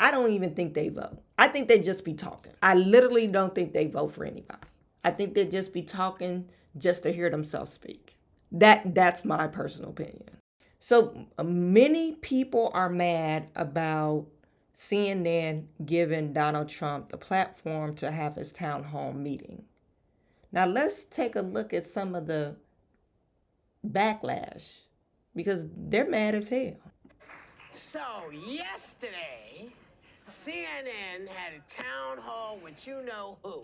I don't even think they vote. I think they just be talking. I literally don't think they vote for anybody. I think they just be talking just to hear themselves speak. That's my personal opinion. So many people are mad about CNN giving Donald Trump the platform to have his town hall meeting. Now let's take a look at some of the backlash, because they're mad as hell. So yesterday, CNN had a town hall with you know who.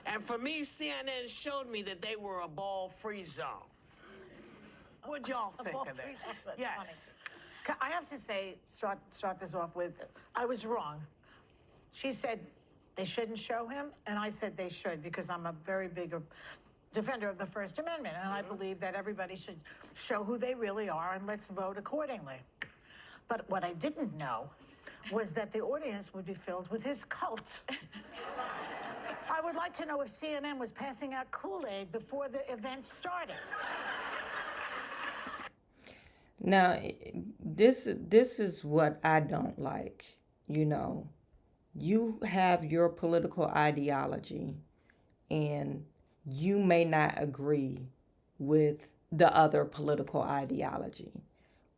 And for me, CNN showed me that they were a ball-free zone. What'd y'all think of this? Yes. I have to say, start this off with, I was wrong. She said they shouldn't show him, and I said they should, because I'm a very big defender of the First Amendment, and I believe that everybody should show who they really are, and let's vote accordingly. But what I didn't know was that the audience would be filled with his cult. I would like to know if CNN was passing out Kool-Aid before the event started. Now, this is what I don't like. You have your political ideology, and you may not agree with the other political ideology.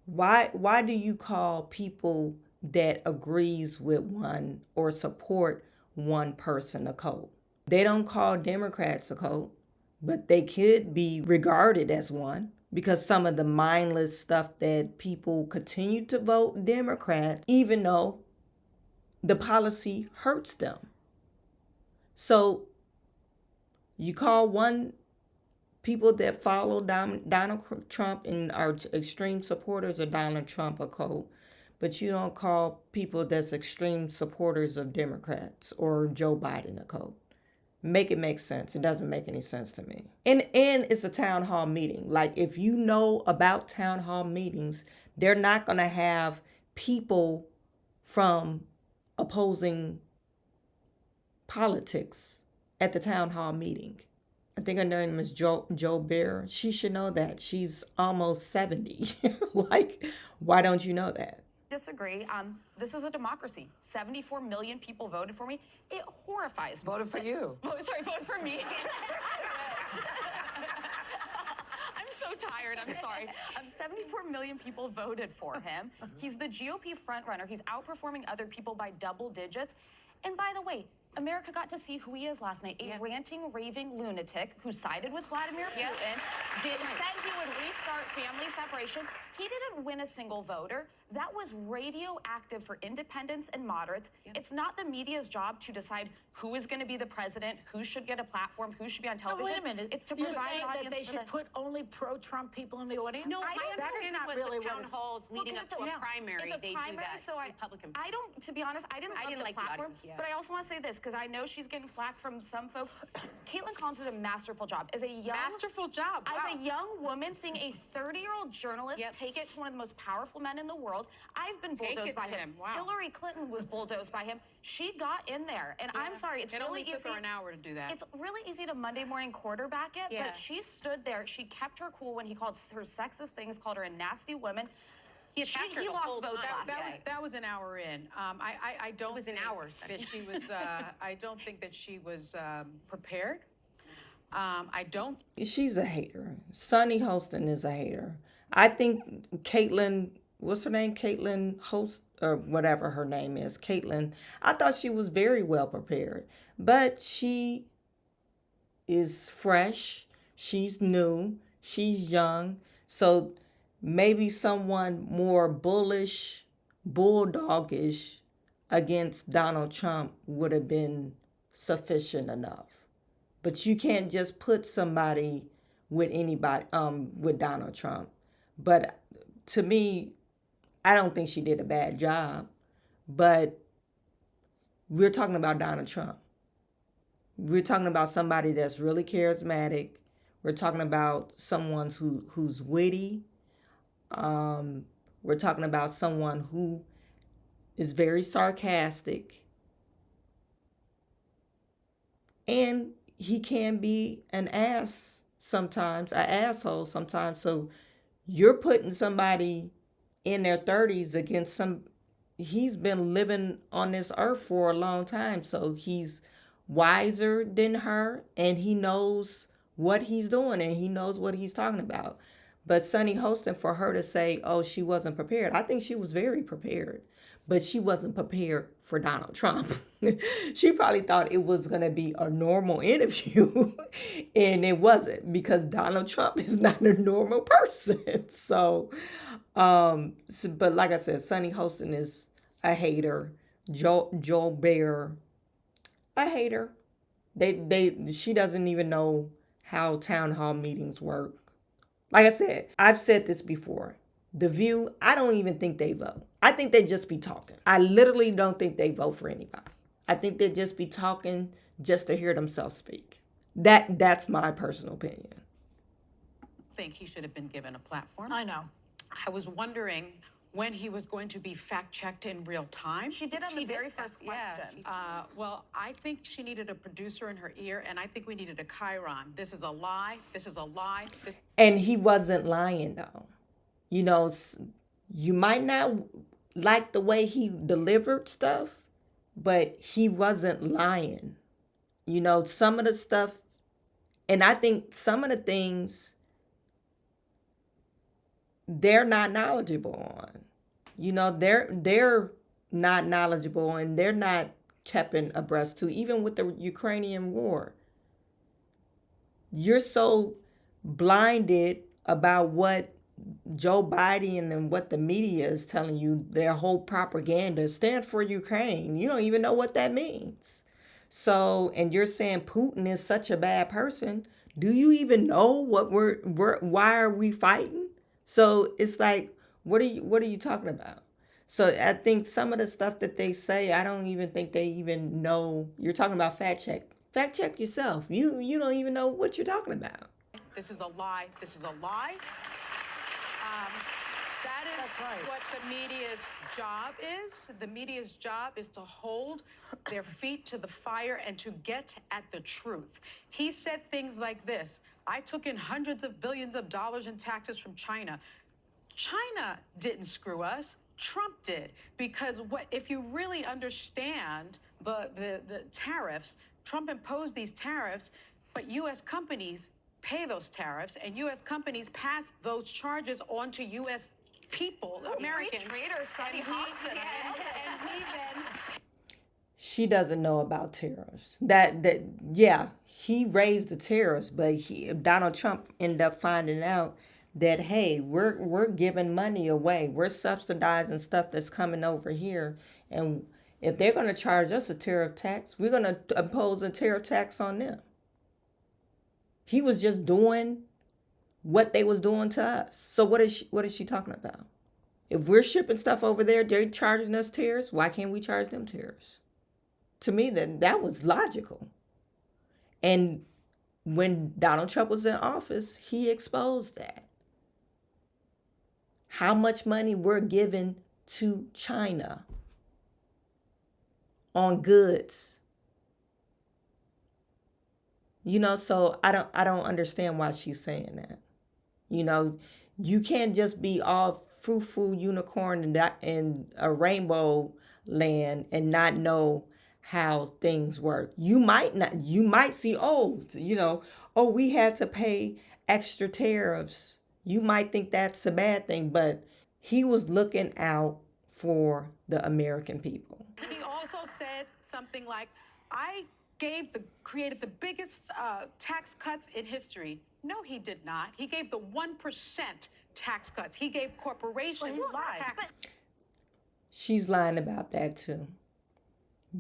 Why do you call people that agrees with one or support one person a cult? They don't call Democrats a cult, but they could be regarded as one, because some of the mindless stuff that people continue to vote Democrat, even though the policy hurts them. So you call one people that follow Donald Trump and are extreme supporters of Donald Trump a cult, but you don't call people that's extreme supporters of Democrats or Joe Biden a cult. Make it make sense. It doesn't make any sense to me. And it's a town hall meeting. Like, if you know about town hall meetings, they're not going to have people from opposing politics at the town hall meeting. I think her name is Joe Bear. She should know that. She's almost 70. Like, why don't you know that? Disagree. This is a democracy. 74 million people voted for me. It horrifies me. Voted for you. Voted for me. I'm so tired. I'm sorry. 74 million people voted for him. He's the GOP frontrunner. He's outperforming other people by double digits. And by the way, America got to see who he is last night. A ranting, raving lunatic who sided with Vladimir Putin, said he would restart family separation. He didn't win a single voter. That was radioactive for independents and moderates. It's not the media's job to decide who is going to be the president, who should get a platform, who should be on television. Wait a minute. It's to You're provide saying an audience that they should put only pro-Trump people in the audience? No, my that is understanding not was really the town what halls leading up to a primary, they do that. So Republican. I don't, to be honest, I didn't love the platform, but I also want to say this, because I know she's getting flack from some folks. Caitlin Collins did a masterful job. As a young woman, seeing a 30-year-old journalist take it to one of the most powerful men in the world. I've been bulldozed by him. Wow. Hillary Clinton was bulldozed by him. She got in there, and I'm sorry, it's really easy. It only took her an hour to do that. It's really easy to Monday morning quarterback it, but she stood there. She kept her cool when he called her sexist things, called her a nasty woman. He attacked her the lost whole votes time. last day. That was an hour in. I don't. It was an hour. That she was. I don't think that she was prepared. I don't. She's a hater. Sunny Hostin is a hater. I think Caitlin, what's her name? Caitlin Host, or whatever her name is, Caitlin. I thought she was very well prepared, but she is fresh. She's new. She's young. So maybe someone more bullish, bulldogish against Donald Trump would have been sufficient enough. But you can't just put somebody with anybody, with Donald Trump. But to me, I don't think she did a bad job. But we're talking about Donald Trump. We're talking about somebody that's really charismatic. We're talking about someone who's witty. We're talking about someone who is very sarcastic. And he can be an ass sometimes, an asshole sometimes. So you're putting somebody in their 30s against he's been living on this earth for a long time, so he's wiser than her, and he knows what he's doing, and he knows what he's talking about. But Sunny Hostin, for her to say, oh, she wasn't prepared, I think she was very prepared, but she wasn't prepared for Donald Trump. She probably thought it was going to be a normal interview, and it wasn't, because Donald Trump is not a normal person. But like I said, Sunny Hostin is a hater. Joel Bear, a hater. She doesn't even know how town hall meetings work. Like I said, I've said this before. The View, I don't even think they vote. I think they just be talking. I literally don't think they vote for anybody. I think they just be talking just to hear themselves speak. That's my personal opinion. I think he should have been given a platform. I know. I was wondering when he was going to be fact-checked in real time. She did on the very first question. Well, I think she needed a producer in her ear, and I think we needed a chyron. This is a lie. This is a lie. And he wasn't lying, though. You know, you might not like the way he delivered stuff, but he wasn't lying. You know, some of the stuff, and I think some of the things they're not knowledgeable on. You know, they're not knowledgeable, and they're not kept abreast to, even with the Ukrainian war. You're so blinded about what Joe Biden and what the media is telling you, their whole propaganda, stand for Ukraine. You don't even know what that means. So, and you're saying Putin is such a bad person. Do you even know what why are we fighting? So it's like, what are you talking about? So I think some of the stuff that they say, I don't even think they even know. You're talking about fact check. Fact check yourself. You don't even know what you're talking about. This is a lie. This is a lie. That is That's right. what the media's job is. The media's job is to hold their feet to the fire and to get at the truth. He said things like this: I took in hundreds of billions of dollars in taxes from China. China didn't screw us. Trump did. Because if you really understand the tariffs, Trump imposed these tariffs, but U.S. companies pay those tariffs, and U.S. companies pass those charges on to U.S. people, Americans. Free trader, Sunny Hostin. And we then... She doesn't know about tariffs. Yeah, he raised the tariffs, but Donald Trump ended up finding out that, hey, we're giving money away. We're subsidizing stuff that's coming over here, and if they're going to charge us a tariff tax, we're going to impose a tariff tax on them. He was just doing what they was doing to us. So what is she talking about? If we're shipping stuff over there, they're charging us tariffs. Why can't we charge them tariffs? To me, that was logical. And when Donald Trump was in office, he exposed that. How much money we're giving to China on goods. You know, so I don't understand why she's saying that. You know, you can't just be all frou-frou unicorn in a rainbow land and not know how things work. You might see, we had to pay extra tariffs. You might think that's a bad thing, but he was looking out for the American people. He also said something like, I created the biggest tax cuts in history. No, he did not. He gave the 1% tax cuts. He gave corporations tax. She's lying about that too,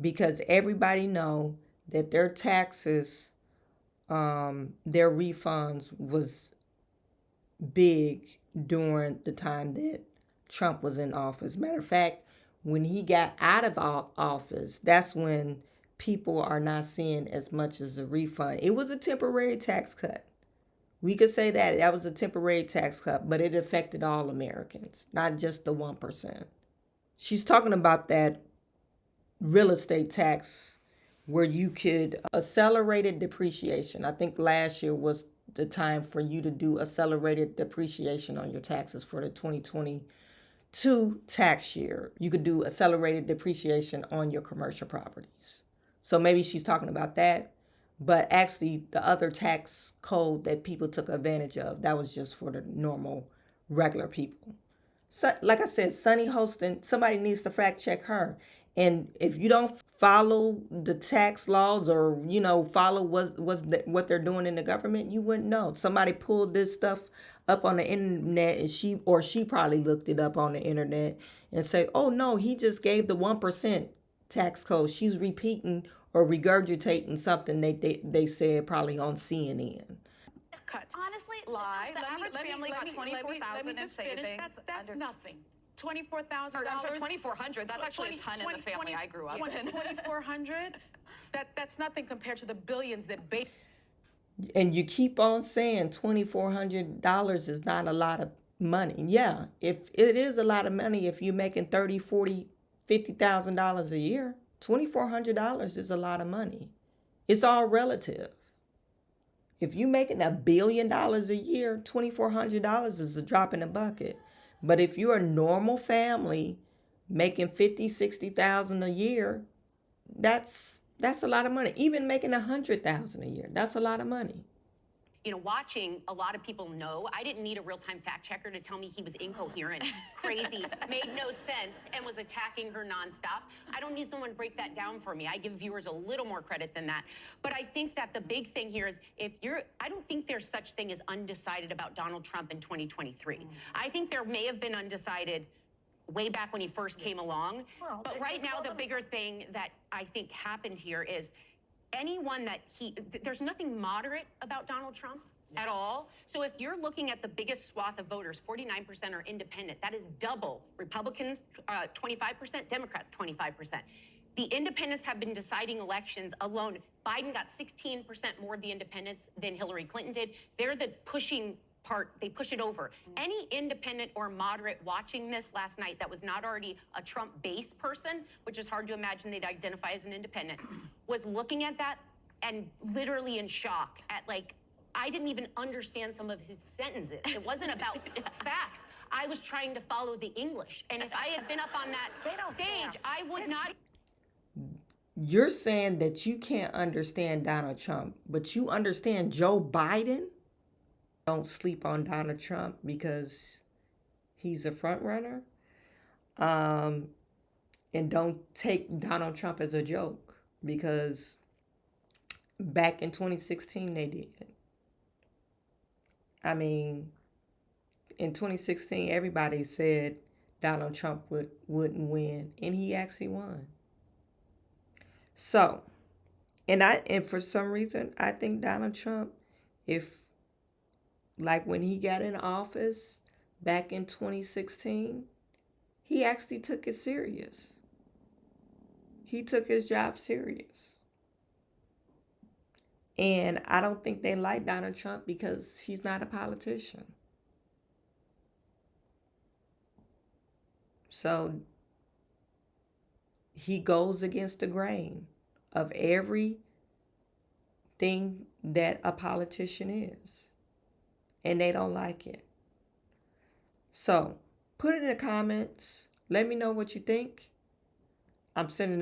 because everybody know that their taxes, their refunds was big during the time that Trump was in office. Matter of fact, when he got out of office, that's when people are not seeing as much as a refund. It was a temporary tax cut. We could say that was a temporary tax cut, but it affected all Americans, not just the 1%. She's talking about that real estate tax where you could accelerated depreciation. I think last year was the time for you to do accelerated depreciation on your taxes for the 2020 2 tax year. You could do accelerated depreciation on your commercial properties. So maybe she's talking about that. But actually, the other tax code that people took advantage of, that was just for the normal, regular people. So, like I said, Sunny Hostin, somebody needs to fact check her. And if you don't follow the tax laws or, follow what they're doing in the government, you wouldn't know. Somebody pulled this stuff up on the internet and she probably looked it up on the internet and say, oh no, he just gave the 1% tax code. She's repeating or regurgitating something they said probably on CNN. Cuts. Honestly, Lie. the average family got $24,000 in savings. That's nothing. $24,000. I'm sorry, $2,400. That's actually a ton in the family I grew up in. $2,400. That's nothing compared to the billions that And you keep on saying $2,400 is not a lot of money. Yeah, if it is a lot of money, if you're making $30,000, $40,000, $50,000 a year, $2,400 is a lot of money. It's all relative. If you're making $1 billion a year, $2,400 is a drop in the bucket. But if you're a normal family making $50,000, $60,000 a year, that's a lot of money. Even making $100,000 a year, that's a lot of money. Watching a lot of people know, I didn't need a real-time fact checker to tell me he was incoherent, crazy, made no sense, and was attacking her nonstop. I don't need someone to break that down for me. I give viewers a little more credit than that. But I think that the big thing here is I don't think there's such thing as undecided about Donald Trump in 2023. I think there may have been undecided way back when he first came along. But right now, the bigger thing that I think happened here is anyone that there's nothing moderate about Donald Trump at all. So if you're looking at the biggest swath of voters, 49% are independent. That is double Republicans, 25%, Democrats, 25%. The independents have been deciding elections alone. Biden got 16% more of the independents than Hillary Clinton did. They're the pushing part, they push it over. Any independent or moderate watching this last night that was not already a Trump-based person, which is hard to imagine they'd identify as an independent, was looking at that and literally in shock at I didn't even understand some of his sentences. It wasn't about facts. I was trying to follow the English. And if I had been up on that stage, I would not. You're saying that you can't understand Donald Trump, but you understand Joe Biden? Don't sleep on Donald Trump because he's a front runner. And don't take Donald Trump as a joke because back in 2016 they did. I mean, in 2016 everybody said Donald Trump wouldn't win, and he actually won. So, and for some reason I think Donald Trump, like when he got in office back in 2016, he actually took it serious. He took his job serious. And I don't think they like Donald Trump because he's not a politician. So he goes against the grain of everything that a politician is. And they don't like it. So put it in the comments. Let me know what you think. I'm sending